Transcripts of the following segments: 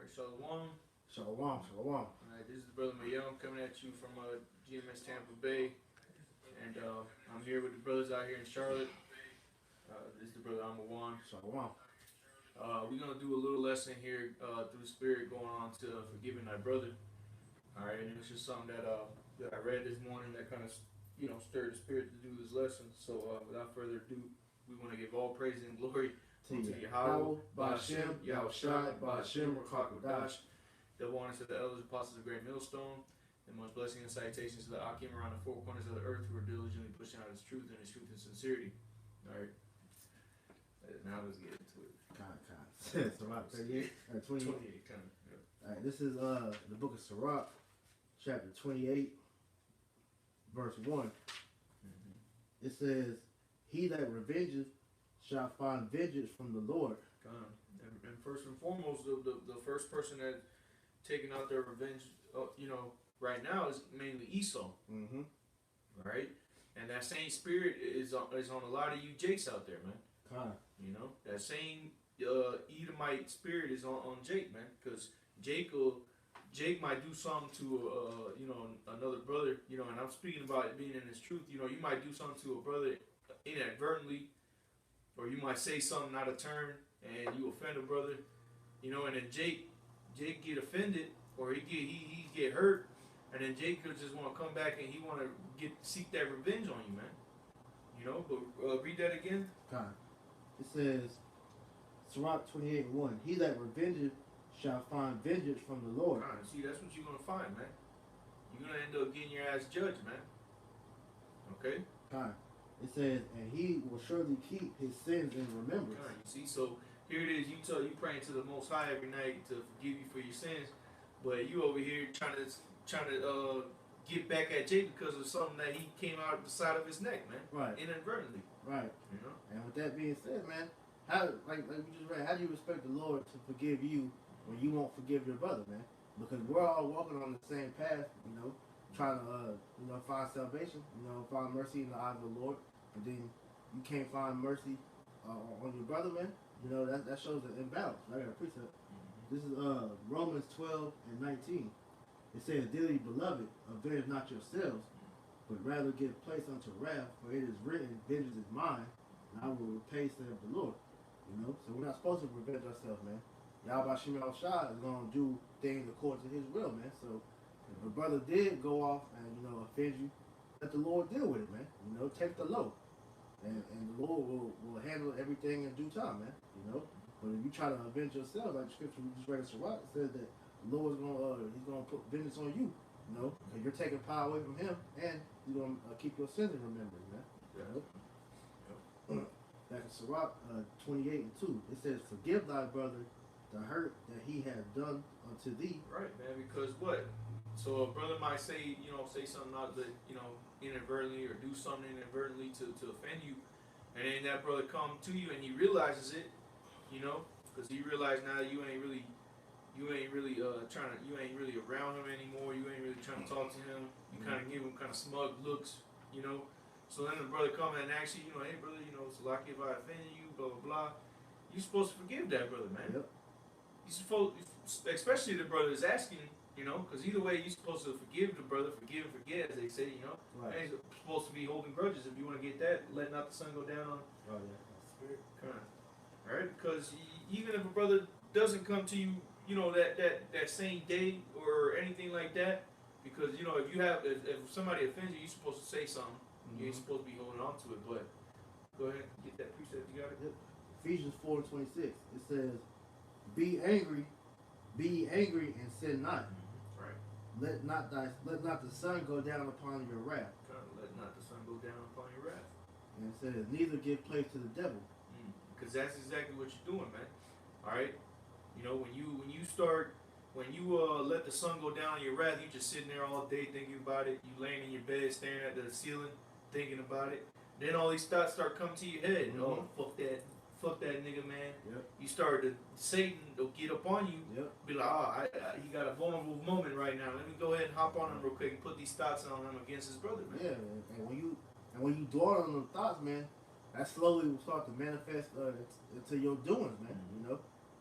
Alright, Shalom. Shalom, shalom. Alright, this is Brother Mayum coming at you from GMS Tampa Bay. And I'm here with the brothers out here in Charlotte. This is the brother Amawan. Shalom. We're going to do a little lesson here through the Spirit going on to forgiving thy brother. Alright, and it's just something that I read this morning that kind of, stirred the Spirit to do this lesson. So without further ado, we want to give all praise and glory to Yahweh, Ba'Shem, Yahushai, Ba'Shem, Rakakwadash. Double honor to the elders, apostles of Great Millstone, and much blessing and citations to the Akim around the four corners of the earth who are diligently pushing out his truth and sincerity. Alright. Now let's get into it. Sirach 38, 28. 28, kind of. Yeah. Alright, this is the book of Sirach, chapter 28, verse 1. Mm-hmm. It says, "He that revengeth shall find vengeance from the Lord." And first and foremost, the first person that taking out their revenge, right now is mainly Esau. Mm-hmm. Right? And that same spirit is on a lot of you Jakes out there, man. That same Edomite spirit is on Jake, man. Because Jake might do something to another brother, and I'm speaking about it being in his truth. You might do something to a brother inadvertently, or you might say something out of turn and you offend a brother, and then Jake get offended, or he get hurt, and then Jake could just want to come back and he want to seek that revenge on you, man. But read that again. It says, Sirach 28:1. "He that revengeth shall find vengeance from the Lord." See, that's what you're gonna find, man. You're gonna end up getting your ass judged, man. Okay. It says, "And he will surely keep his sins in remembrance." You see, so here it is. You praying to the Most High every night to forgive you for your sins, but you over here trying to get back at Jake because of something that he came out the side of his neck, man. Right. Inadvertently. Right. And with that being said, man, how like we just read, how do you expect the Lord to forgive you when you won't forgive your brother, man? Because we're all walking on the same path, trying to find salvation, find mercy in the eyes of the Lord, and then you can't find mercy on your brother, man. That shows an imbalance. I got a precept. This is Romans 12:19. It says, "Dearly beloved, avenge not yourselves, but rather give place unto wrath, for it is written, vengeance is mine, and I will repay, saith the Lord." So we're not supposed to revenge ourselves, man. Yahweh Shem Shah is going to do things according to his will, man. So if a brother did go off and, offend you, let the Lord deal with it, man. Take the low. And the Lord will handle everything in due time, man. But if you try to avenge yourself, like the scripture we just read in Sirach, it says that the Lord is he's gonna put vengeance on you, because you're taking power away from him, and he's gonna keep your sins in remembrance, man. Back in Sirach 28:2, it says, "Forgive thy brother the hurt that he hath done unto thee." Right, man. Because what? So a brother might say, say something out that, inadvertently, or do something inadvertently to offend you, and then that brother come to you and he realizes it, because he realized now that you ain't really around him anymore. You ain't really trying to talk to him. You kind of give him kind of smug looks, So then the brother come and ask you, "Hey brother, so like if I offended you, blah blah blah." You're supposed to forgive that brother, man. Yep. You supposed, especially the brother is asking, because either way you're supposed to forgive the brother, forgive and forget, as they say, Right. You ain't supposed to be holding grudges. If you want to get that, let not the sun go down on. Oh yeah. Spirit. All right, because even if a brother doesn't come to you, that same day or anything like that, because if somebody offends you, you're supposed to say something. You ain't supposed to be holding on to it. But go ahead, get that precept. You got it. Yep. Ephesians 4:26. It says, be angry and sin not. Right. Let not the sun go down upon your wrath. Let not the sun go down upon your wrath. And it says, neither give place to the devil. Because that's exactly what you're doing, man. All right. When you let the sun go down on your wrath, you just sitting there all day thinking about it. You laying in your bed, staring at the ceiling, thinking about it. Then all these thoughts start coming to your head. Oh, fuck that nigga, man. Yep. You start Satan will get up on you. Yep. Be like, he got a vulnerable moment right now. Let me go ahead and hop on him real quick and put these thoughts on him against his brother, man. Yeah, and when you dwell on those thoughts, man, that slowly will start to manifest into your doings, man.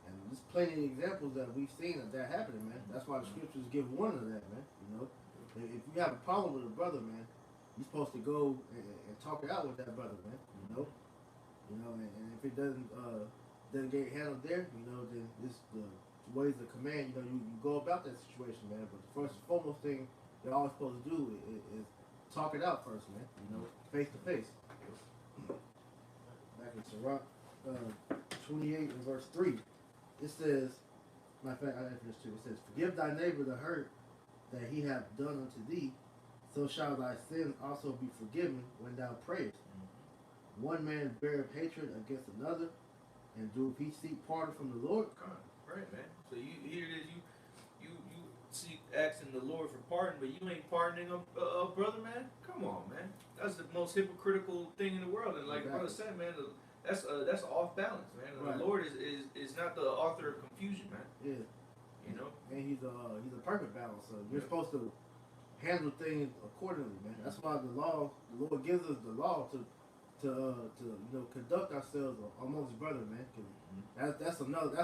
And there's plenty of examples that we've seen of that happening, man. That's why the scriptures give warning of that, man. You know, if you have a problem with a brother, man, you're supposed to go and talk it out with that brother, man. You know, and if it doesn't get handled there, you know, then this the ways of command. You know, you go about that situation, man. But the first and foremost thing you're always supposed to do is talk it out first, man. You know, face to face. Back in Sirach 28 and verse 3, it says, matter of fact, I finish too. It says, "Forgive thy neighbor the hurt that he hath done unto thee, so shall thy sins also be forgiven when thou prayest. One man beareth hatred against another, and doeth he seek pardon from the Lord?" Right, man. So you here it is, you seek asking the Lord for pardon, but you ain't pardoning a brother, man. Come on, man. That's the most hypocritical thing in the world. And like brother said, man, that's off balance, man. Right. The Lord is not the author of confusion, man. Yeah. You know? And he's a perfect balance. So you're supposed to handle things accordingly, man. That's why the Lord gives us the law to you know, conduct ourselves amongst brothers, man. That's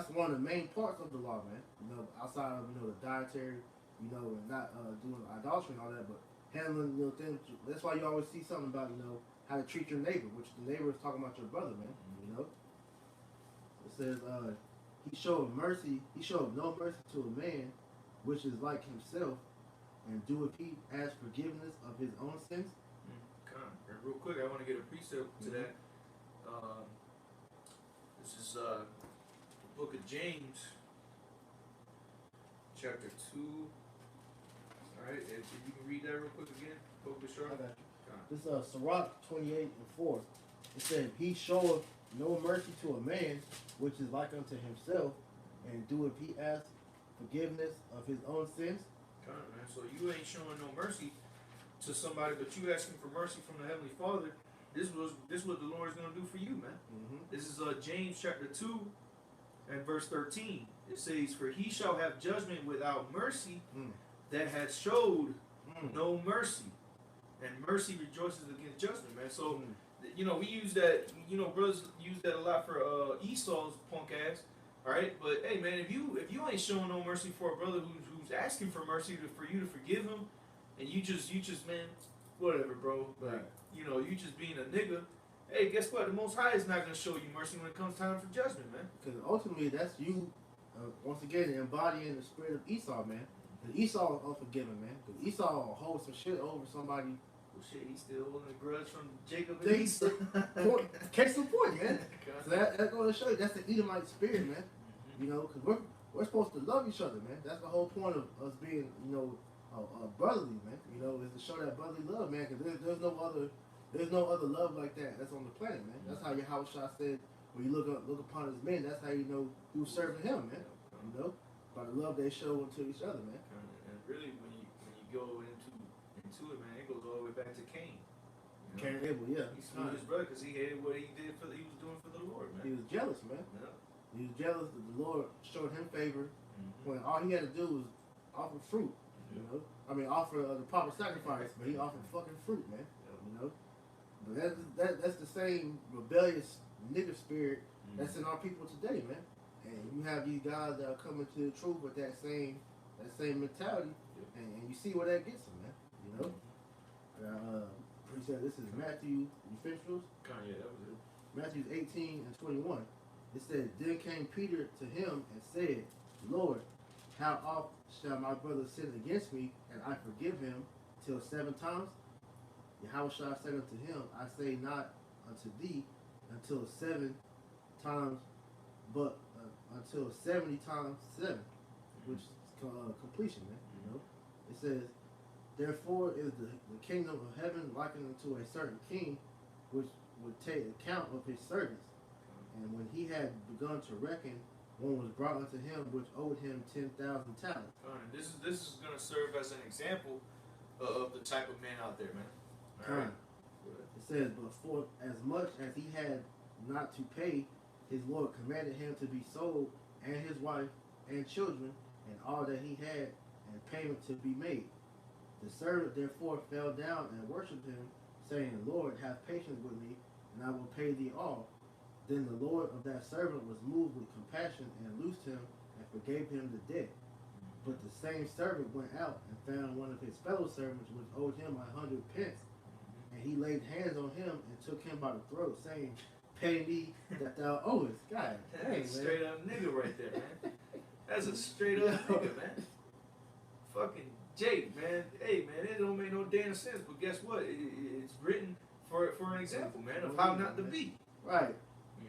one of the main parts of the law, man. You know, outside of, you know, the dietary, you know, and not doing idolatry and all that, but handling, you know, things. That's why you always see something about, you know, how to treat your neighbor, which the neighbor is talking about your brother, man. You know, it says he showed no mercy to a man which is like himself, and doeth he ask forgiveness of his own sins. And real quick, I want to get a precept to that. This is the book of James, chapter 2. Alright, if you can read that real quick again, focus short. I got you. This is Sirach 28 and 4. It said, "He showeth no mercy to a man which is like unto himself, and doeth he ask forgiveness of his own sins." God, man. So you ain't showing no mercy to somebody, but you asking for mercy from the Heavenly Father. This what the Lord is going to do for you, man. This is James chapter 2 and verse 13. It says, "For he shall have judgment without mercy that has showed no mercy, and mercy rejoices against judgment," man. So, you know, we use that, you know, brothers use that a lot for Esau's punk ass. All right, but hey, man, if you ain't showing no mercy for a brother who's asking for mercy for you to forgive him, and you just man, whatever, bro. Like, you know, you just being a nigga. Hey, guess what? The Most High is not gonna show you mercy when it comes time for judgment, man. Because ultimately, that's you once again embodying the spirit of Esau, man. Because Esau is unforgiving, man. Because Esau holds some shit over somebody. Well, shit, he's still holding a grudge from Jacob and Esau. Case in point, man. So that goes to show you that's the Edomite spirit, man. You know, because we're supposed to love each other, man. That's the whole point of us being, you know, brotherly, man. You know, is to show that brotherly love, man. Because there's no other love like that that's on the planet, man. That's how Yahushua said, when you look upon his men, that's how you know who's serving him, man. You know, by the love they show unto each other, man. And really, when you go into it, man, it goes all the way back to Cain. Cain and Abel, yeah. He slew his brother because he hated what he was doing for the Lord, man. He was jealous, man. Yeah. He was jealous that the Lord showed him favor when all he had to do was offer fruit. You know, I mean, offer the proper sacrifice, but he offered fucking fruit, man. You know, but that's the same rebellious nigger spirit that's in our people today, man. And you have these guys that are coming to the truth with that same mentality, and you see where that gets them, man. You know, he said this is Matthew. You finished those? Yeah, that was it. Matthew 18 and 21. It said, "Then came Peter to him and said, Lord, how oft shall my brother sin against me, and I forgive him, till 7 times? Yahushua said unto him, I say not unto thee until 7 times, but until 70 times 7, which is completion, man. You know, it says, therefore is the kingdom of heaven likened unto a certain king, which would take account of his servants. And when he had begun to reckon, one was brought unto him which owed him 10,000 talents." And this is going to serve as an example of the type of man out there, man. All right. It says, "But for as much as he had not to pay, his Lord commanded him to be sold, and his wife and children, and all that he had, and payment to be made. The servant therefore fell down and worshipped him, saying, Lord, have patience with me, and I will pay thee all. Then the Lord of that servant was moved with compassion and loosed him and forgave him the debt. But the same servant went out and found one of his fellow servants which owed him 100 pence. And he laid hands on him and took him by the throat, saying, "Pay me that thou owest." God dang, man. Straight up nigga right there, man. That's a straight up nigga, man. Fucking Jake, man. Hey, man, it don't make no damn sense. But guess what? It's written for an example, man, of how not to be. Right.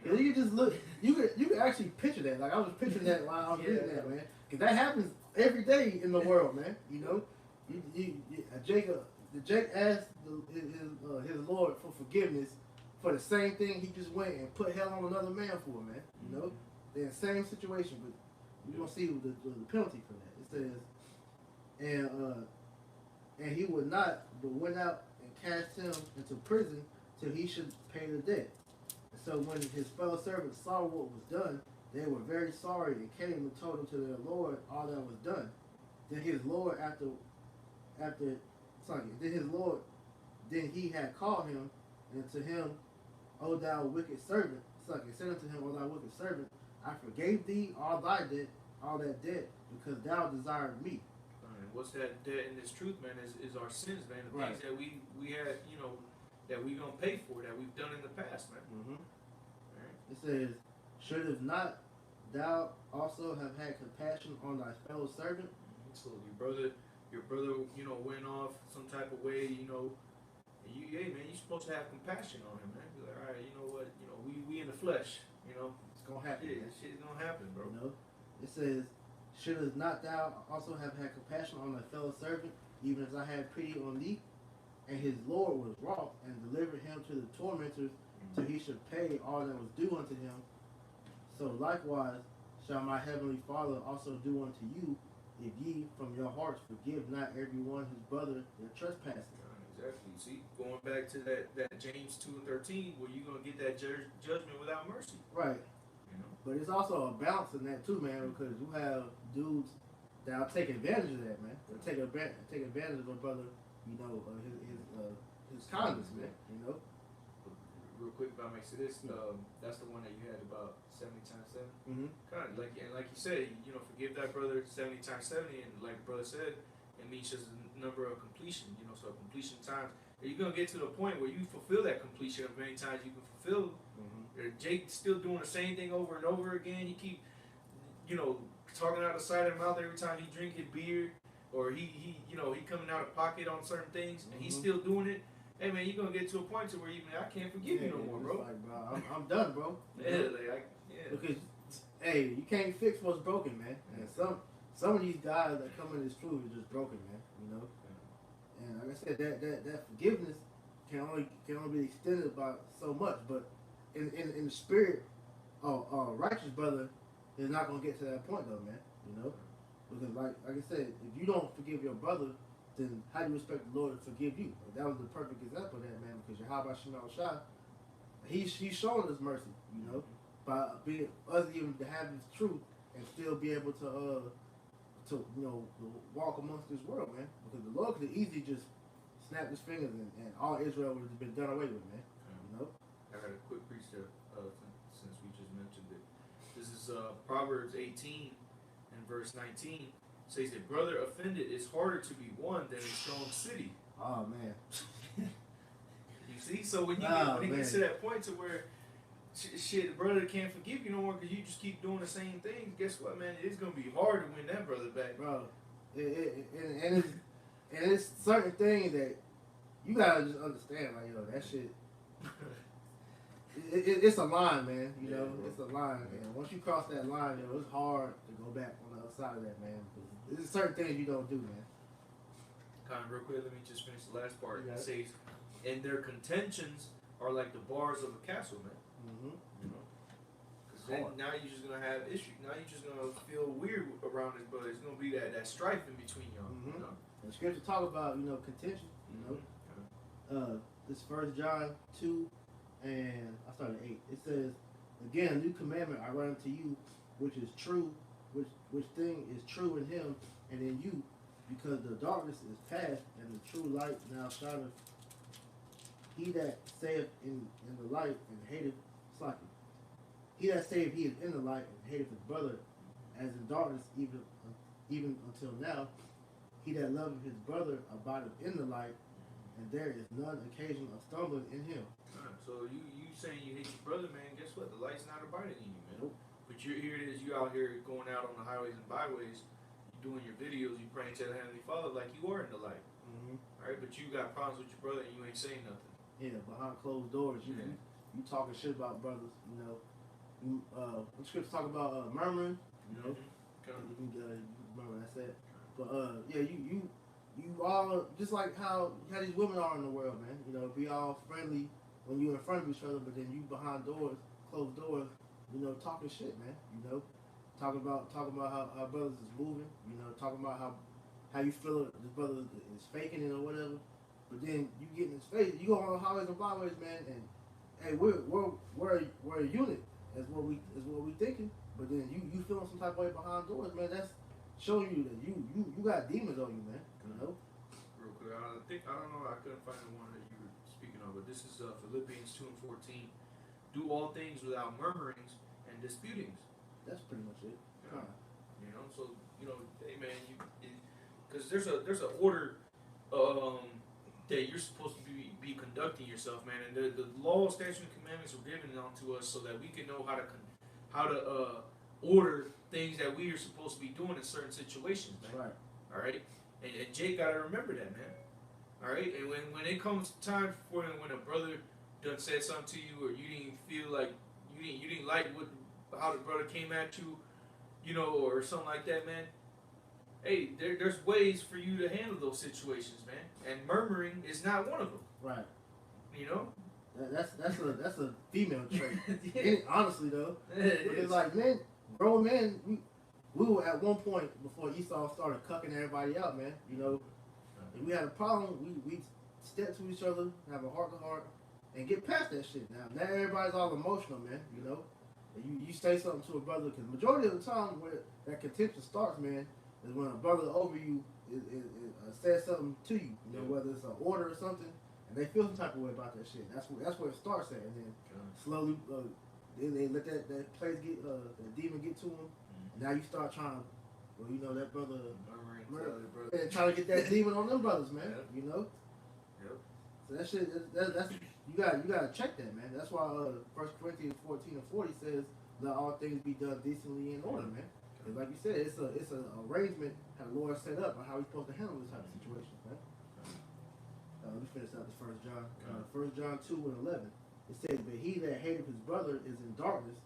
You know? You can just look. You could actually picture that. Like I was picturing that while I was reading that, man. Because that happens every day in the world, man. You know, Jake asked his Lord for forgiveness for the same thing he just went and put hell on another man for, man. You know, they're in the same situation, but we're gonna see the penalty for that. It says, and he would not, but went out and cast him into prison till he should pay the debt. So when his fellow servants saw what was done, they were very sorry and came and told him to their Lord all that was done. Then his Lord then he had called him, and to him, "O thou wicked servant," and said unto him, "O thou wicked servant, I forgave thee all that debt, because thou desired me." What's that debt in this truth, man, is our sins, man. The things that we had, you know, that we gonna pay for, that we've done in the past, man. Mm-hmm. Right. It says, "Shouldst not thou also have had compassion on thy fellow servant?" Mm-hmm. So your brother, you know, went off some type of way, you know. Hey man, you're supposed to have compassion on him, man. Be like, all right, you know what, you know, we in the flesh, you know. It's gonna happen. Shit's gonna happen, bro. You know, it says, "Shouldst not thou also have had compassion on thy fellow servant, even as I had pity on thee?" And his Lord was wroth and delivered him to the tormentors till he should pay all that was due unto him. So likewise shall my heavenly Father also do unto you, if ye from your hearts forgive not every one his brother their trespasses. Exactly. See, going back to that James 2:13, where you gonna get that judgment without mercy. Right. You know. But it's also a balance in that too, man, because you have dudes that'll take advantage of that, man. They'll take advantage of a brother, you know, his kindness, man. You know. Real quick, if I may say this, that's the one that you had about 70 times 7. Mm-hmm. Kind of like you said, you know, forgive thy brother 70 times 70, and like the brother said, it means just a number of completion. You know, so completion times. You're gonna get to the point where you fulfill that completion of many times you can fulfill. Jake's still doing the same thing over and over again. He keep, you know, talking out the side of the mouth every time he drink his beer, or he you know, he coming out of pocket on certain things, and he's still doing it. Hey man, you're gonna get to a point to where even I can't forgive you no more, bro. Like, bro, I'm done, bro. Yeah. Because hey, you can't fix what's broken, man. And some of these guys that come in this truth are just broken, man. You know. And like I said, that forgiveness can only be extended by so much. But in the spirit, a righteous brother is not gonna get to that point though, man. You know. Because like I said, if you don't forgive your brother, then how do you expect the Lord to forgive you? Like, that was the perfect example of that, man, because Yahweh Shemel Shah, he's showing us mercy, you know, by being us even to have this truth and still be able to you know, walk amongst this world, man. Because the Lord could easily just snap his fingers and all Israel would have been done away with, man. You know? I got a quick preach there, since we just mentioned it. This is Proverbs 18 and verse 19. Says that brother offended is harder to be won than a strong city. Oh man. You see, so when you get to that point to where shit, brother can't forgive you no more because you just keep doing the same things. Guess what, man? It's gonna be hard to win that brother back, bro. And it's certain things that you gotta just understand, like, you know, that shit. It's a line, man. You know, it's a line, and once you cross that line, you know, it's hard to go back on the other side of that, man. There's certain things you don't do, man. Kind of real quick, let me just finish the last part. It says, and their contentions are like the bars of a castle, man. Mm-hmm. You know, because then now you're just gonna have issues. Now you're just gonna feel weird around this brother. It's gonna be that strife in between y'all. Mm-hmm. You know? And scripture talk about, you know, contention. You know, this 1 John 2, and I started 8. It says, "Again, a new commandment I write unto you, which is true, which thing is true in him and in you, because the darkness is past and the true light now shineth. He that saith in the light and hateth Slaki." he that saith he is in the light and hateth his brother as in darkness, even until now. He that loveth his brother abideth in the light, and there is none occasion of stumbling in him. So you saying you hate your brother, man? Guess what? The light's not abiding in you, man. Nope. But here it is. You out here going out on the highways and byways, you doing your videos, you praying to the Heavenly Father like you are in the light. All right, but you got problems with your brother and you ain't saying nothing. Yeah, behind closed doors, you talking shit about brothers. You know, the scripts talk about murmuring. You know, you can remember that's it. But yeah, you all just like how these women are in the world, man. You know, be all friendly when you in front of each other, but then you behind doors, closed doors. You know, talking shit, man. You know, talking about how brothers is moving. You know, talking about how you feel this brother is faking it or whatever. But then you get in his face. You go on the highways and byways, man, and hey, we're a unit. That's what we thinking. But then you feeling some type of way behind doors, man. That's showing you that you got demons on you, man. You know. Real quick, I don't know. I couldn't find the one that you were speaking of, but this is Philippians 2:14. Do all things without murmurings and disputings. That's pretty much it. Yeah. You know, so hey man, because there's an order that you're supposed to be conducting yourself, man, and the law, statutes, and commandments were given unto us so that we can know how to order things that we are supposed to be doing in certain situations, man. Right. All right, and Jake got to remember that, man. All right, and when it comes time for when a brother done said something to you, or you didn't feel like you didn't like how the brother came at you, or something like that, man. Hey, there's ways for you to handle those situations, man. And murmuring is not one of them. Right. You know. That's a female trait. Yeah. Honestly though, it's like men, grown men, we were at one point before Esau started cucking everybody out, man. You know, if we had a problem, we step to each other, have a heart to heart, and get past that shit. Now everybody's all emotional, man. You know, and you say something to a brother, because majority of the time where that contention starts, man, is when a brother over you says something to you. You know, whether it's an order or something. And they feel some type of way about that shit. That's where it starts at, and then slowly they let that place get that demon get to them. And now you start trying to, that brother and trying to get that demon on them brothers, man. Yep. You know. Yep. So that shit, that's you gotta check that, man. That's why 1 Corinthians 14:40 says, "Let all things be done decently in order," man. Because like you said, it's an arrangement how the Lord set up and how we're supposed to handle this type of situation, man. Let me finish out this 1 John. 1 John 2:11. It says, "But he that hateth his brother is in darkness,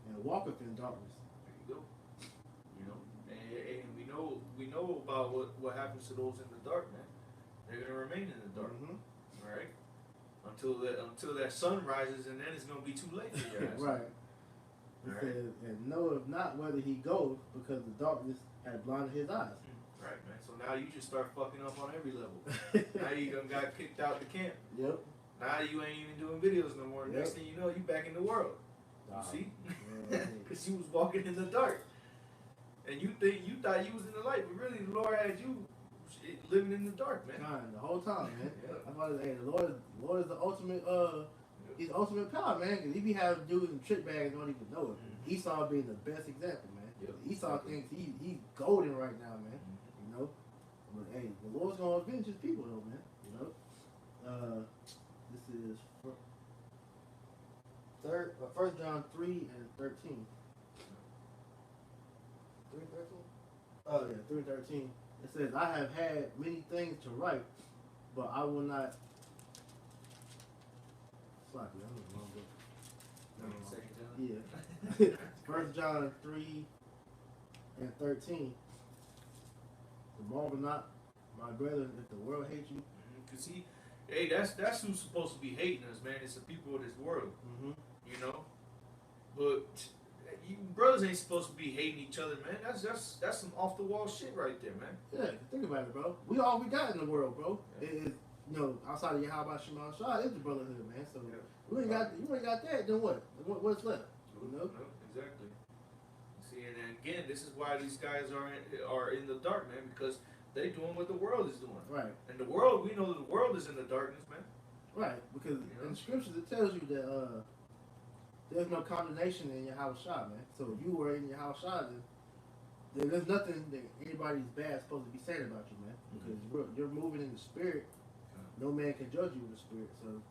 and walketh in darkness." There you go. And we know about what happens to those in the dark, man. They're gonna remain in the dark, all right? Until that sun rises, and then it's gonna be too late for your ass. Right. It says, "And knoweth not whither he goeth, because the darkness had blinded his eyes." Right, man. So now you just start fucking up on every level. Now you done got kicked out the camp. Yep. Now you ain't even doing videos no more. Yep. Next thing you know, you back in the world. You see? Yeah, Because you was walking in the dark. And you thought you was in the light, but really the Lord had you living in the dark, man. The whole time, man. Yep. I thought, hey, the Lord is the ultimate, he's the ultimate power, man. Because he be having dudes in trick bags and don't even know it. Esau being the best example, man. Yep. Esau thinks he's golden right now, man. You know? But hey, the Lord's gonna avenge his people though, man. You know? This is 1 John 3:13. 3:13? Oh yeah, 3:13. It says, "I have had many things to write, but I will not." Sloppy, I'm in the wrong book. Yeah. 1 John 3:13. "Marvel not, my brethren, if the world hates you." Cause that's who's supposed to be hating us, man. It's the people of this world, you know. But brothers ain't supposed to be hating each other, man. That's some off the wall shit right there, man. Yeah, think about it, bro. We all we got in the world, bro. Yeah. It is, outside of Yahweh Shema Shah, it's the brotherhood, man. So you ain't got that, then what? What's left? You know? No, exactly. See, and again, this is why these guys are in the dark, man, because they doing what the world is doing. Right. And the world, we know that the world is in the darkness, man. Right, because in the scriptures it tells you that there's no condemnation in your house shot, man. So if you were in your house shot, then there's nothing that anybody's bad supposed to be saying about you, man. Because you're moving in the spirit. No man can judge you in the spirit. So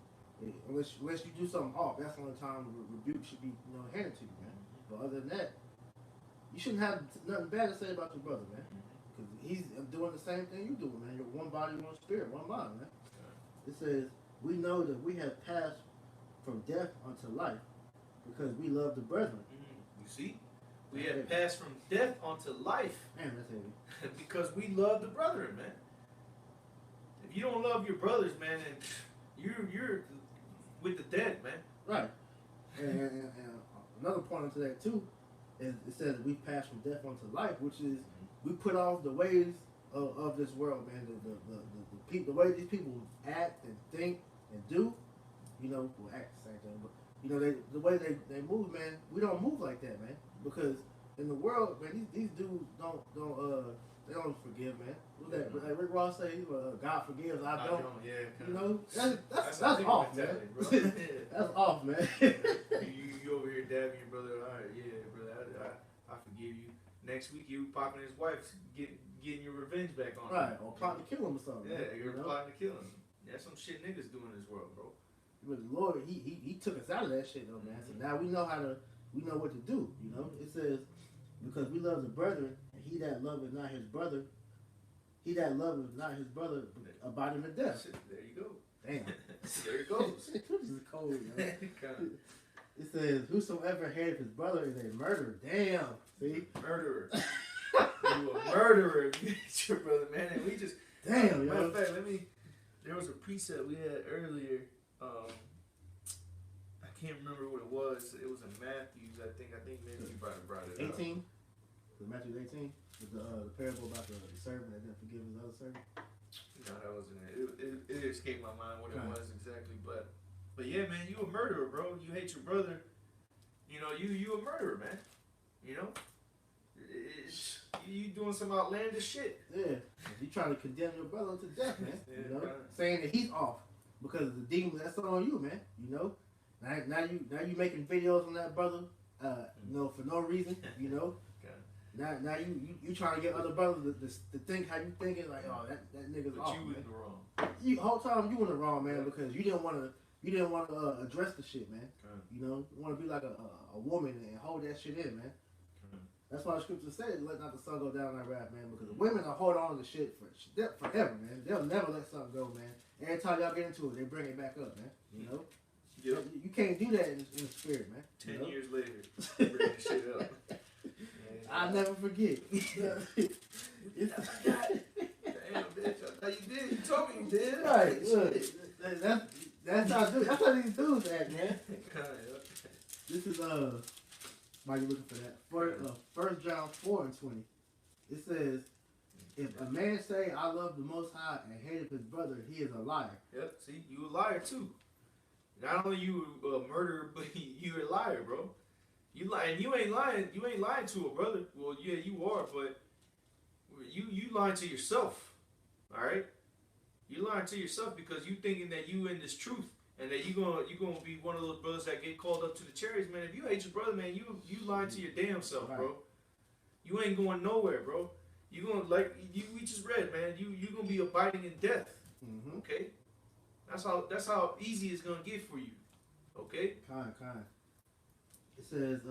unless you do something off, that's the only time rebuke should be handed to you, man. But other than that, you shouldn't have nothing bad to say about your brother, man. Because he's doing the same thing you do, man. You're one body, one spirit, one mind, man. It says, we know that we have passed from death unto life because we love the brethren. You see? We have passed from death unto life. Man, that's heavy. Because we love the brethren, man. If you don't love your brothers, man, then you're with the dead, man. Right. And another point into that too is it says that we pass from death unto life, which is we put off the ways of this world, man. The way these people act and think and do, well, act the same thing, but the way they move, man. We don't move like that, man, because in the world, man, these dudes they don't forgive, man. What's that? Like Rick Ross say, God forgives, I don't. Yeah, that's off, man. That's off, man. you over here dabbing your brother. All right, yeah, brother, I forgive you. Next week you popping his wife, getting your revenge back on him. Right, or plotting to kill him or something. Yeah, you're plotting to kill him. That's some shit niggas do in this world, bro. But the Lord, he took us out of that shit though, man. So now we know what to do. It says, because we love the brethren, and he that loveth not his brother, abide in the death. There you go. Damn. There it goes. This is cold, yo. It says, whosoever hateth his brother is a murderer. Damn. See? Murderer. You a murderer if you hate your brother, man. And we just... Damn, matter yo. of fact, there was a precept we had earlier. I can't remember what it was. It was in Matthews, I think maybe you brought it up. 18? Matthew 18? With the parable about the servant that didn't forgive his other servant? No, that wasn't it. It escaped my mind what it was exactly. But yeah, man, you a murderer, bro. You hate your brother. You a murderer, man. You doing some outlandish shit. Yeah. You trying to condemn your brother to death, man. Saying that he's off because of the demon that's on you, man. Now you making videos on that brother, for no reason, Now you trying to get other brothers to think how you thinking, like, oh, that nigga's but off. You man. in the wrong. Whole time you in the wrong, man, because you didn't want to address the shit, man. You want to be like a woman and hold that shit in, man. That's why the scripture says, let not the sun go down that wrath, man, because the women will hold on to shit forever, man. They'll never let something go, man. Every time y'all get into it, they bring it back up, man. Yep. You can't do that in the spirit, man. 10 years later, bring the shit up. I'll never forget. Damn, bitch, I thought you did. You told me you did. Right, look. That's how these dudes act, man. This is while you're looking for that. 1 John 4:20. It says, if a man say, I love the Most High and hateth his brother, he is a liar. Yep, see, you a liar too. Not only you a murderer, but you're a liar, bro. You lie, and you ain't lying to a brother. Well, yeah, you are, but you lying to yourself. All right, you lying to yourself because you thinking that you in this truth and that you gonna be one of those brothers that get called up to the chariots, man. If you hate your brother, man, you lying to your damn self, bro. You ain't going nowhere, bro. You gonna we just read, man. You gonna be abiding in death. Mm-hmm. Okay, that's how easy it's gonna get for you. Okay. Kind. It says,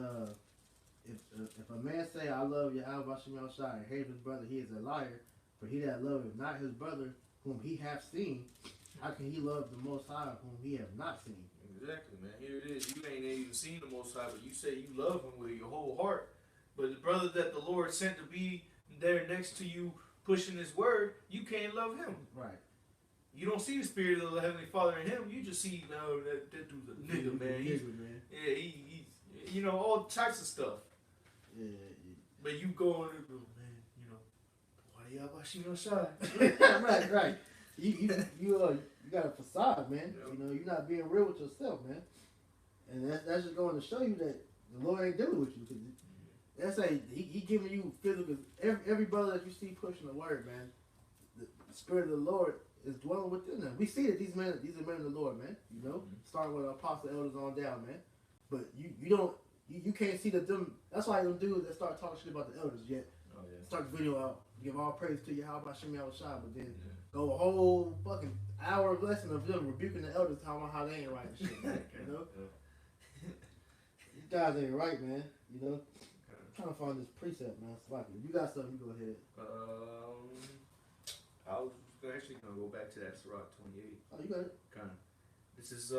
if a man say, I love Yahweh Bashim Shai and hate his brother, he is a liar. For he that loveth not his brother whom he hath seen, how can he love the Most High whom he have not seen? Exactly, man. Here it is. You ain't even seen the Most High, but you say you love him with your whole heart. But the brother that the Lord sent to be there next to you pushing his word, you can't love him. Right. You don't see the spirit of the Heavenly Father in him. You just see, no, that dude's a nigga, man. Man. Yeah, he's all types of stuff. Yeah. But you go on and go, man, why y'all watching your side? Right. You got a facade, man. Yep. You're not being real with yourself, man. And that's just going to show you that the Lord ain't dealing with you. Cause that's like he giving you physical. Every brother that you see pushing the word, man, the Spirit of the Lord is dwelling within them. We see that these are men of the Lord, man. Starting with Apostle Elders on down, man. but you don't. You can't see that them. That's why them dudes that start talking shit about the elders yet. Oh yeah. Start the video out, give all praise to you. How about Shimmy Al-Shah? But then go a whole fucking hour of lesson of them rebuking the elders, talking about how they ain't right and shit. You know. These guys ain't right, man. You know. I'm trying to find this precept, man. It's like if you got something, you go ahead. I was actually gonna go back to that Sirach 28. Oh, you got it. Kind of. This is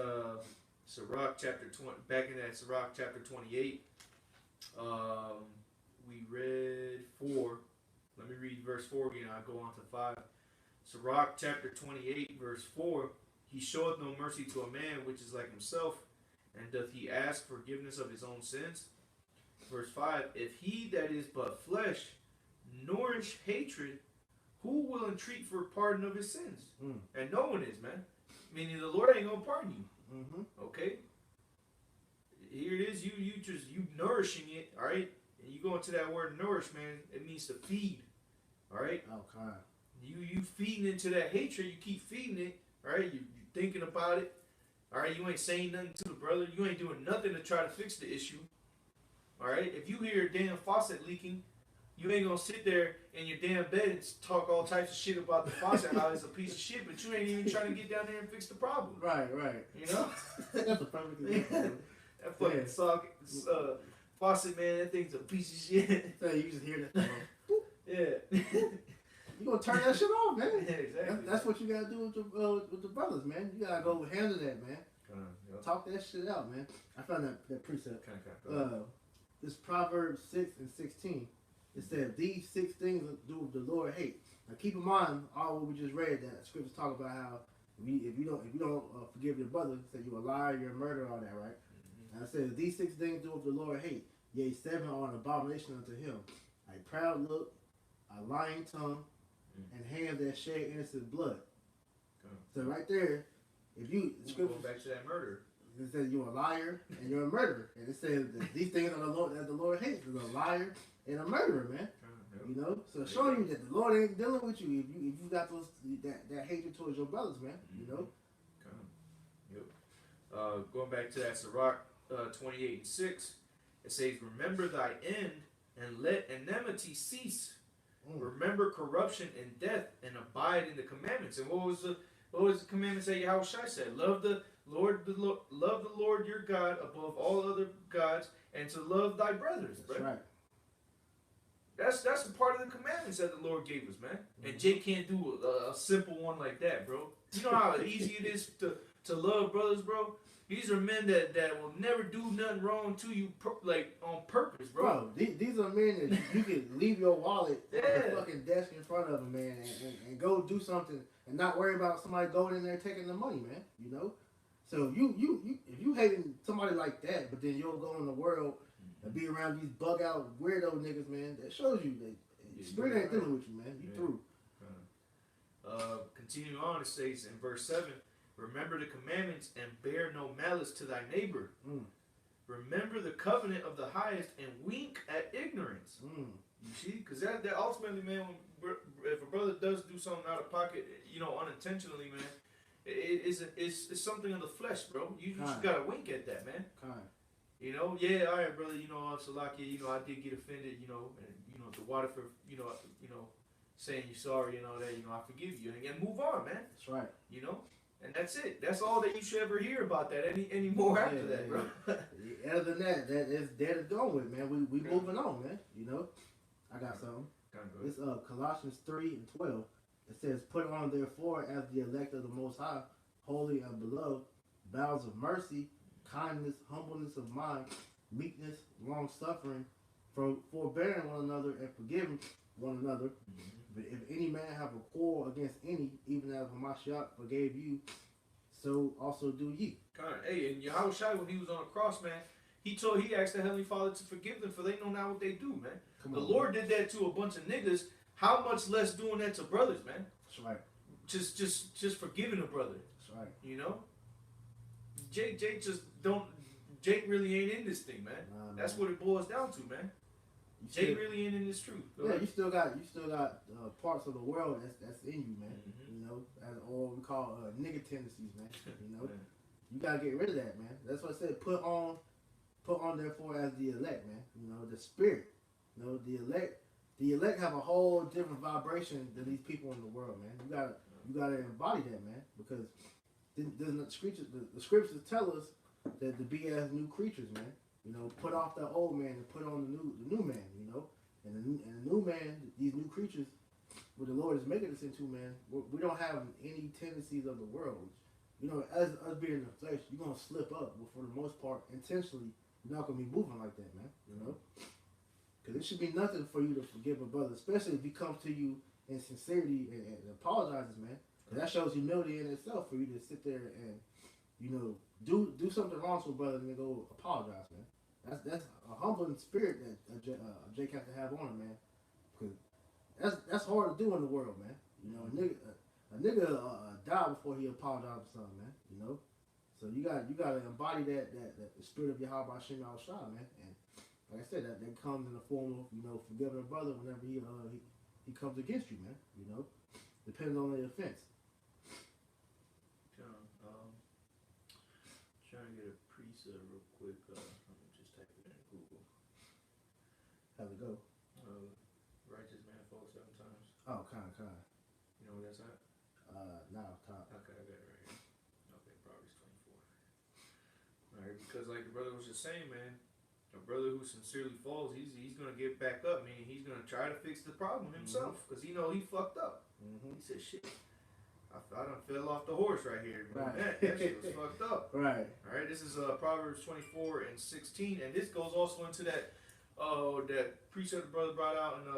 Sirach chapter 20. Back in that Sirach chapter 28. We read 4. Let me read verse 4 again. I'll go on to 5. Sirach chapter 28, verse 4. He showeth no mercy to a man which is like himself, and doth he ask forgiveness of his own sins? Verse 5. If he that is but flesh nourish hatred, who will entreat for pardon of his sins? And no one is, man. Meaning the Lord ain't gonna pardon you. Okay? Here it is, you nourishing it, alright? And you go into that word nourish, man, it means to feed. Alright? Okay. You feeding into that hatred, you keep feeding it, alright? You thinking about it. Alright, you ain't saying nothing to the brother, you ain't doing nothing to try to fix the issue. Alright? If you hear a damn faucet leaking, you ain't gonna sit there in your damn bed and talk all types of shit about the faucet, how it's a piece of shit, but you ain't even trying to get down there and fix the problem. Right. You know? That's a perfect example. That fucking faucet, man, that thing's a piece of shit. So you just hear that. Yeah. You gonna turn that shit off, man. Yeah, exactly. That's what you gotta do with the brothers, man. You gotta go handle that, man. Talk that shit out, man. I found that precept. This Proverbs 6 and 16. It says, these 6 things do the Lord hate. Now keep in mind all what we just read, that scriptures talk about how if you don't forgive your brother, say you're a liar, you're a murderer, all that, right? And it says, these 6 things do the Lord hate. Yea, 7 are an abomination unto him. A proud look, a lying tongue, and hands that shed innocent blood. So right there, if you go back to that murder. It says you're a liar and you're a murderer. And it says that these things are the Lord hates. Is a liar and a murderer, man. You know? So showing you that the Lord ain't dealing with you if you got that hatred towards your brothers, man. You know? Going back to that Sirach 28 and 6, it says, remember thy end and let enmity cease. Remember corruption and death and abide in the commandments. And what was the commandments that Yahushua said? Love the Lord your God above all other gods, and to love thy brothers. That's right. That's a part of the commandments that the Lord gave us, man. And Jake can't do a simple one like that, bro. You know how easy it is to love brothers, bro? These are men that will never do nothing wrong to you, on purpose, bro. These are men that you can leave your wallet on the fucking desk in front of them, man, and go do something and not worry about somebody going in there taking the money, man. You know? So if you hating somebody like that, but then you'll go in the world and be around these bug out weirdo niggas, man, that shows you that spirit ain't dealing with you, man. You through. Continuing on, it says in verse 7, remember the commandments and bear no malice to thy neighbor. Remember the covenant of the highest and wink at ignorance. You see? Because that ultimately, man, if a brother does do something out of pocket, unintentionally, man, it's something of the flesh, bro. You just gotta wink at that, man. You know, yeah, all right, brother. Salaki, I did get offended, and the water for, saying you're sorry and all that. I forgive you, and move on, man. That's right. And that's it. That's all that you should ever hear about that anymore after that, bro. Other than that is dead and done with, man. We moving on, man. I got something. It's Colossians 3 and 12. It says, put on therefore as the elect of the Most High, holy and beloved, bowels of mercy, kindness, humbleness of mind, meekness, long suffering, forbearing one another and forgiving one another. But if any man have a quarrel against any, even as Hamashiach forgave you, so also do ye. Hey, and Yahushua, when he was on the cross, man, he asked the Heavenly Father to forgive them, for they know not what they do, man. The Lord did that to a bunch of niggas. How much less doing that to brothers, man? That's right. Just forgiving a brother. That's right. Jake really ain't in this thing, man. That's what it boils down to, man. Jake really ain't in this truth. You still got parts of the world that's in you, man. As all we call nigga tendencies, man. You gotta get rid of that, man. That's what I said. Put on put on therefore as the elect, man. You know, the spirit. You know, the elect have a whole different vibration than these people in the world, man. You gotta embody that, man, because the scriptures tell us that to be as new creatures, man. You know, put off the old man and put on the new man. You know, and the new man, these new creatures, what the Lord is making us into, man. We don't have any tendencies of the world. You know, as us being in the flesh, you're gonna slip up, but for the most part, intentionally, you're not gonna be moving like that, man. You know, because it should be nothing for you to forgive a brother, especially if he comes to you in sincerity and apologizes, man. That shows humility in itself for you to sit there and, you know, do something wrong to a brother and then go apologize, man. That's a humbling spirit that Jake has to have on him, man. Because that's hard to do in the world, man. You know, a nigga die before he apologizes for something, man. You know, so you gotta embody that the spirit of Yahweh Hashem Shah, man. And like I said, that comes in the form of, you know, forgiving a brother whenever he comes against you, man. You know, depends on the offense. Trying to get a preset real quick. Let me just type it in Google. How's it go? Righteous man falls 7 times. Oh, kind. You know where that's at? Now, top. Okay, I got it right here. Okay, Proverbs 24. Alright, because like the brother was just saying, man, a brother who sincerely falls, he's gonna get back up. I mean, he's gonna try to fix the problem himself, because he know he fucked up. He said, shit, I done fell off the horse right here. Right. Man, that shit was fucked up. Right. All right, this is Proverbs 24 and 16, and this goes also into that that precept the brother brought out, and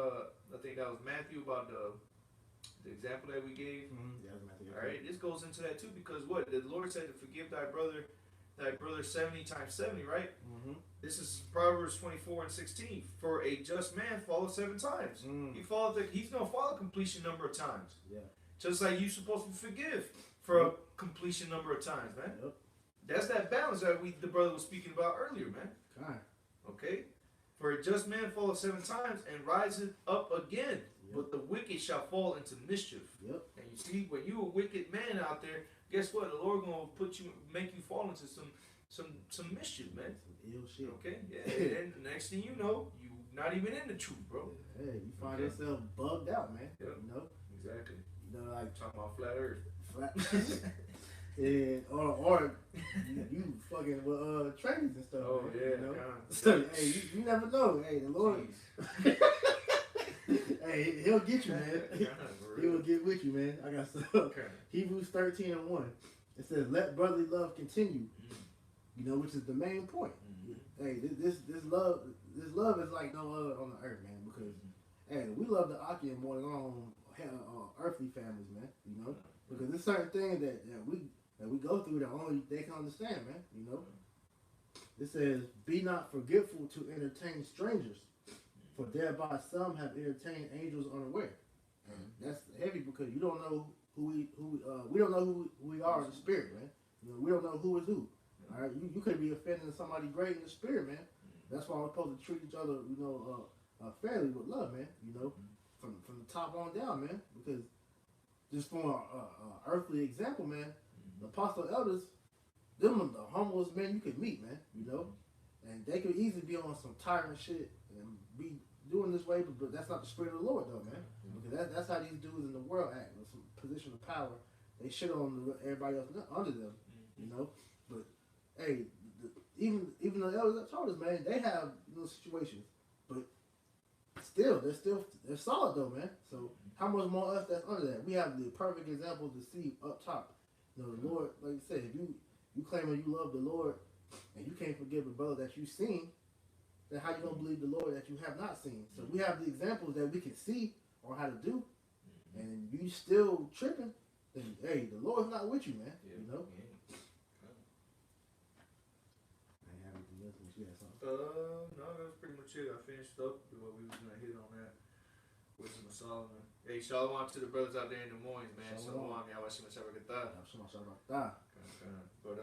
I think that was Matthew, about the example that we gave. Yeah, that was Matthew. All right, this goes into that too, because what the Lord said to forgive thy brother 70 times 70, right? This is Proverbs 24 and 16. For a just man falleth 7 times. He's gonna fall a completion number of times. Yeah. Just like you're supposed to forgive for a completion number of times, man. Yep. That's that balance that the brother was speaking about earlier, man. Kind. Okay? For a just man falleth 7 times and riseth up again, but the wicked shall fall into mischief. Yep. And you see, when you a wicked man out there, guess what? The Lord gonna make you fall into some mischief, man. Some ill shit. Okay? Yeah. And the next thing you know, you not even in the truth, bro. Hey, you find yourself bugged out, man. Yep. You know? Exactly. You know, like Talking about flat earth. yeah, or you fucking with trainings and stuff. Oh, man, yeah. You know? God. So, hey, you never know. Hey, the Lord. Hey, he'll get you, man. He will get with you, man. I got some. Okay. Hebrews 13 and 1. It says, "Let brotherly love continue." You know, which is the main point. Hey, this love is like no other on the earth, man. Because hey, we love the Akim more than our own earthly families, man. You know, because there's certain things that we go through that only they can understand, man. You know, it says, "Be not forgetful to entertain strangers, for thereby some have entertained angels unaware." And that's heavy because you don't know we don't know who we are in the spirit, man. You know, we don't know who is who. All right, you could be offending somebody great in the spirit, man. That's why we're supposed to treat each other, you know, fairly with love, man. You know, from the top on down, man. Because just from an earthly example, man, the apostle elders, them are the humblest men you could meet, man. You know, and they could easily be on some tyrant shit and be doing this way, but that's not the spirit of the Lord, though, man. Because that's how these dudes in the world act, with some position of power. They shit on everybody else under them, you know. But hey, even the elders that told us, man, they have situations, but they're solid though, man. So how much more us that's under that? We have the perfect example to see up top. You know, the Lord, like you said, if you claiming you love the Lord and you can't forgive a brother that you've seen, then how you gonna believe the Lord that you have not seen? So we have the examples that we can see on how to do, and you still tripping, then hey, the Lord's not with you, man. Yeah. You know. Yeah. No, that was pretty much it. I finished up what we was gonna hit on that. Wisdom of Solomon. Hey, shalom to the brothers out there in Des Moines, man. Shalom, y'all. But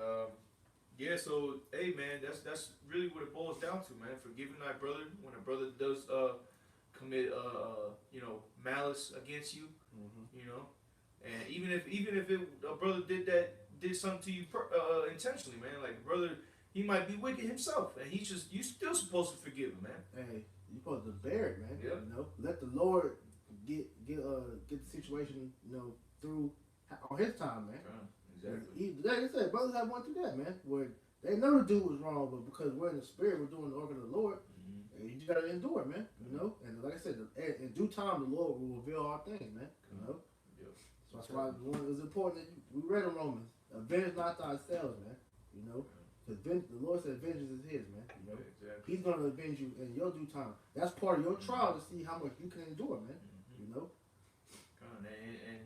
yeah. So hey, man, that's really what it boils down to, man. Forgiving thy brother when a brother does commit you know, malice against you, you know, and even if a brother did something to you intentionally, man, like a brother he might be wicked himself, and you still supposed to forgive him, man. Hey, you supposed to bear it, man. Yep. You know, let the Lord get the situation, through on His time, man. Exactly. Like I said, brothers have went through that, man, where they know the dude was wrong, but because we're in the spirit, we're doing the work of the Lord. And you just gotta endure, man. You know, and like I said, in due time, the Lord will reveal all things, man. You know. Yep. So that's why it's important that we read in Romans, avenge not thyself, man. You know, because the Lord said vengeance is His, man. You know, exactly. He's gonna avenge you in your due time. That's part of your trial to see how much you can endure, man. You know. And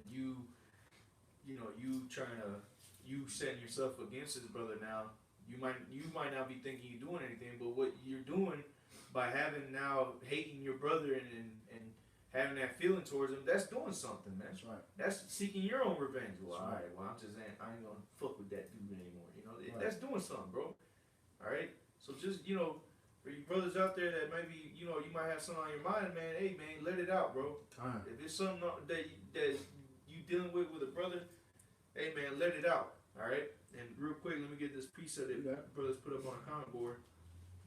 you setting yourself against his brother now. You might not be thinking you're doing anything, but what you're doing by having now hating your brother and having that feeling towards him, that's doing something, man. That's right. That's seeking your own revenge. Well, That's all right. right. Well, I ain't gonna fuck with that dude anymore. You know, Right. that's doing something, bro. All right. So just for you brothers out there that maybe you might have something on your mind, man. Hey, man, let it out, bro. If it's something that you dealing with a brother, hey, man, let it out. All right. And real quick, let me get this precept that brothers put up on the comment board.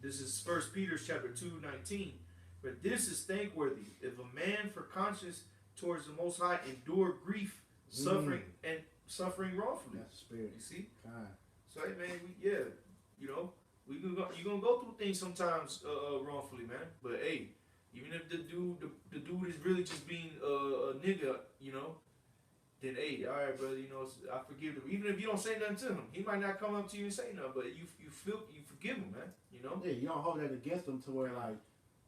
This is 1 Peter chapter 2:19. But this is thankworthy, if a man for conscience towards the Most High endure grief, suffering wrongfully. That's the spirit. You see? Kind. So hey, man, you're gonna go through things sometimes wrongfully, man. But hey, even if the dude is really just being a nigga, then hey, all right, brother, I forgive him. Even if you don't say nothing to him, he might not come up to you and say nothing, but you forgive him, man. Yeah, you don't hold that against him to where like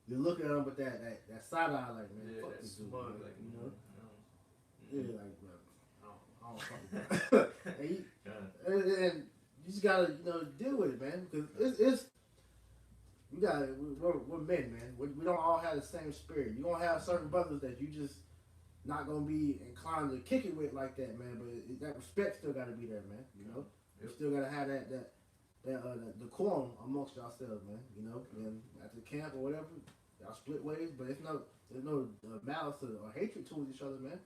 you're looking at him with that side eye, like, man, Yeah, fuck that's this dude, smug, man, like, Yeah, like, bro, I don't fuck with that. and you just gotta, deal with it, man, because it's we're men, man. We don't all have the same spirit. You gonna have certain brothers that you just not gonna be inclined to kick it with like that, man. But that respect still gotta be there, man. You still gotta have that decorum amongst yourselves, man. And at the camp or whatever, y'all split ways, but there's no malice or hatred towards each other, man.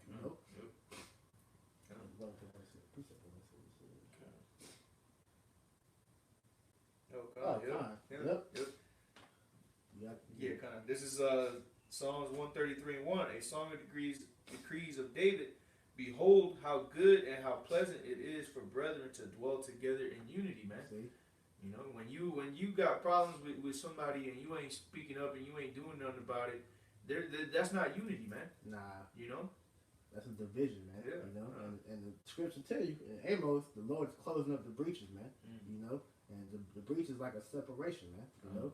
Yeah, kind of. This is Psalms 133:1, a song of decrees of David. Behold, how good and how pleasant it is for brethren to dwell together in unity, man. See? When you got problems with somebody and you ain't speaking up and you ain't doing nothing about it, that's not unity, man. Nah. That's a division, man. Yeah. And the scripture tell you in Amos, the Lord's closing up the breaches, man. And the breach is like a separation, man.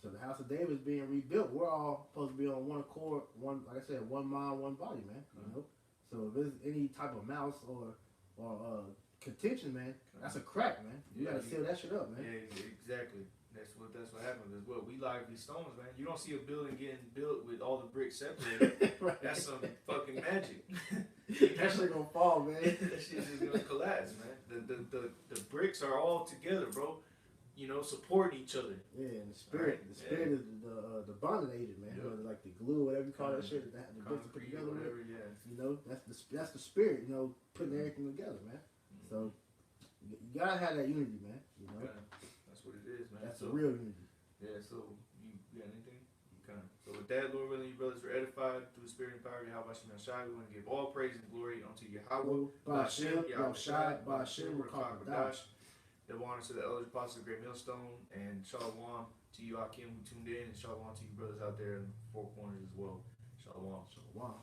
So the house of David is being rebuilt. We're all supposed to be on one accord, like I said, one mind, one body, man. So if there's any type of malice or contention, man, that's a crack, man. You gotta seal that shit up, man. Yeah, exactly. That's what happens as well. We lively stones, man. You don't see a building getting built with all the bricks separated. Right. That's some fucking magic. That shit gonna fall, man. That shit is gonna collapse, man. The bricks are all together, bro. Supporting each other. Yeah, and the spirit is the bonding agent, man. Yep. Whether like the glue, whatever you call that shit, the bricks are put together, whatever, with. That's the spirit, putting everything together, man. So you gotta have that unity, man. That's what it is, man. That's the real unity. Yeah. So you got anything? So with that, Lord willing, you brothers are edified through the Spirit and power of Yahweh Shai. We want to give all praise and glory unto Yahweh, Ba'ashem, Yahushai, Ba'ashem, Rakakadash. Double honor to the elders, apostles of the Great Millstone, and Shalom to you, Akim, who tuned in, and Shalom to you brothers out there in the four corners as well. Shalom. Shalom.